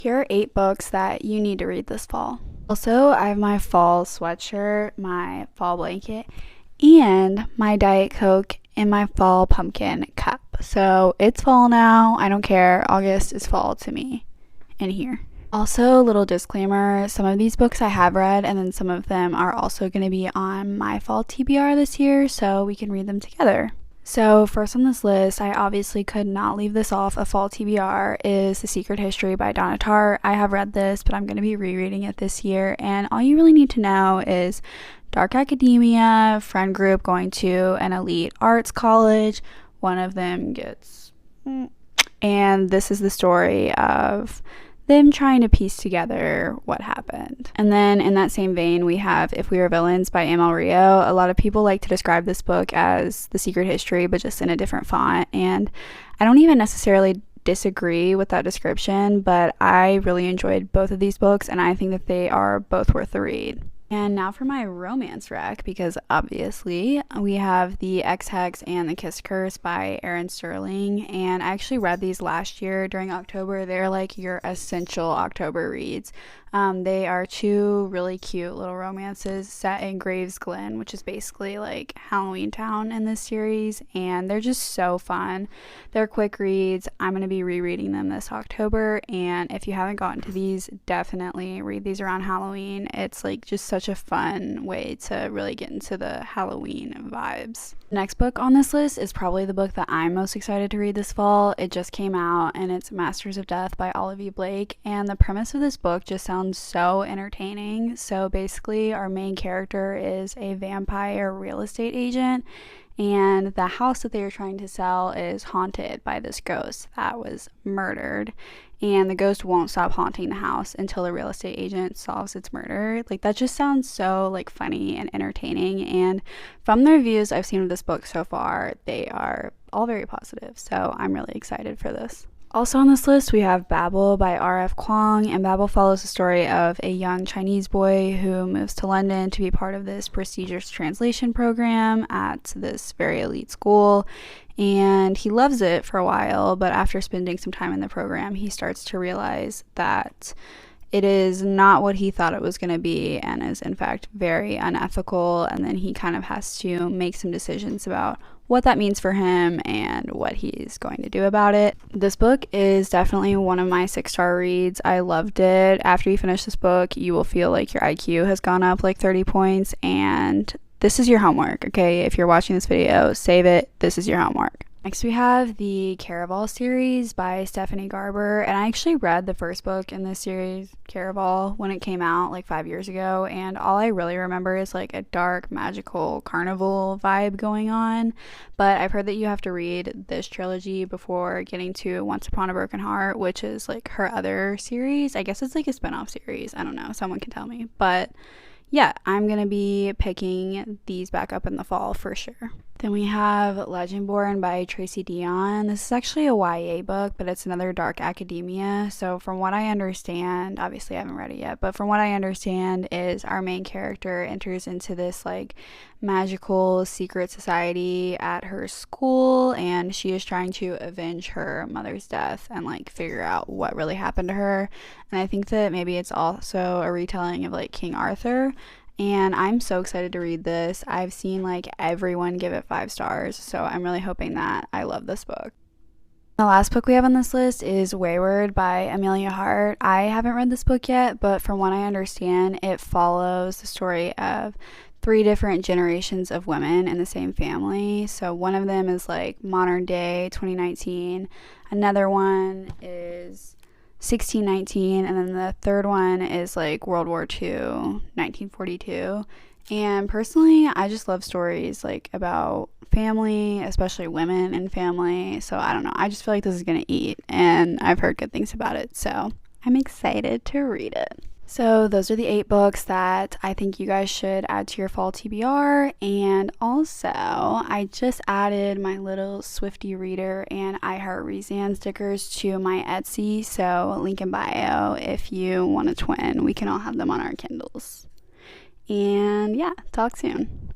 Here are 8 books that you need to read this fall. Also, I have my fall sweatshirt, my fall blanket, and my Diet Coke in my fall pumpkin cup. So it's fall now. I don't care. August is fall to me in here. Also, little disclaimer, some of these books I have read, and then some of them are also going to be on my fall TBR this year, so we can read them together. So, first on this list, I obviously could not leave this off. A fall TBR is The Secret History by Donna Tartt. I have read this, but I'm going to be rereading it this year, and all you really need to know is dark academia, friend group going to an elite arts college. One of them gets. And this is the story of them trying to piece together what happened. And then in that same vein, we have If We Were Villains by Amal Rio. A lot of people like to describe this book as The Secret History, but just in a different font. And I don't even necessarily disagree with that description, but I really enjoyed both of these books, and I think that they are both worth the read. And now for my romance rec, because obviously we have The Ex-Hex and The Kiss Curse by Erin Sterling, and I actually read these last year during October. They're like your essential October reads. They are 2 really cute little romances set in Graves Glen, which is basically like Halloween Town in this series, and they're just so fun. They're quick reads. I'm going to be rereading them this October, and if you haven't gotten to these, definitely read these around Halloween. It's like just such a fun way to really get into the Halloween vibes. The next book on this list is probably the book that I'm most excited to read this fall. It just came out, and it's Masters of Death by Olivia Blake, and the premise of this book just sounds so entertaining. So basically, our main character is a vampire real estate agent, and the house that they are trying to sell is haunted by this ghost that was murdered, and the ghost won't stop haunting the house until the real estate agent solves its murder. Like, that just sounds so like funny and entertaining, and from the reviews I've seen of this book so far, they are all very positive, so I'm really excited for this. Also on this list, we have Babel by R.F. Kuang, and Babel follows the story of a young Chinese boy who moves to London to be part of this prestigious translation program at this very elite school, and he loves it for a while, but after spending some time in the program, he starts to realize that it is not what he thought it was going to be, and is in fact very unethical, and then he kind of has to make some decisions about what that means for him and what he's going to do about it. This book is definitely one of my 6-star reads. I loved it. After you finish this book, you will feel like your IQ has gone up like 30 points, and this is your homework, okay? If you're watching this video, save it. This is your homework. Next, we have the Caraval series by Stephanie Garber, and I actually read the first book in this series, Caraval, when it came out like 5 years ago, and all I really remember is like a dark, magical carnival vibe going on, but I've heard that you have to read this trilogy before getting to Once Upon a Broken Heart, which is like her other series. I guess it's like a spin-off series. I don't know. Someone can tell me, but yeah, I'm gonna be picking these back up in the fall for sure. Then we have Legendborn by Tracy Deonn. This is actually a YA book, but it's another dark academia. So from what I understand, obviously I haven't read it yet, but from what I understand is our main character enters into this like magical secret society at her school, and she is trying to avenge her mother's death and like figure out what really happened to her. And I think that maybe it's also a retelling of like King Arthur, and I'm so excited to read this. I've seen like everyone give it 5 stars, so I'm really hoping that I love this book. The last book we have on this list is Wayward by Amelia Hart. I haven't read this book yet, but from what I understand, it follows the story of 3 different generations of women in the same family. So one of them is like modern day 2019, another one is 1619, and then the third one is like World War II, 1942. And personally, I just love stories like about family, especially women and family. So I don't know, I just feel like this is gonna eat, and I've heard good things about it, so I'm excited to read it. So those are the 8 books that I think you guys should add to your fall TBR. And also, I just added my little Swifty Reader and iHeart Rezan stickers to my Etsy, so link in bio if you want a twin. We can all have them on our Kindles. And yeah, talk soon.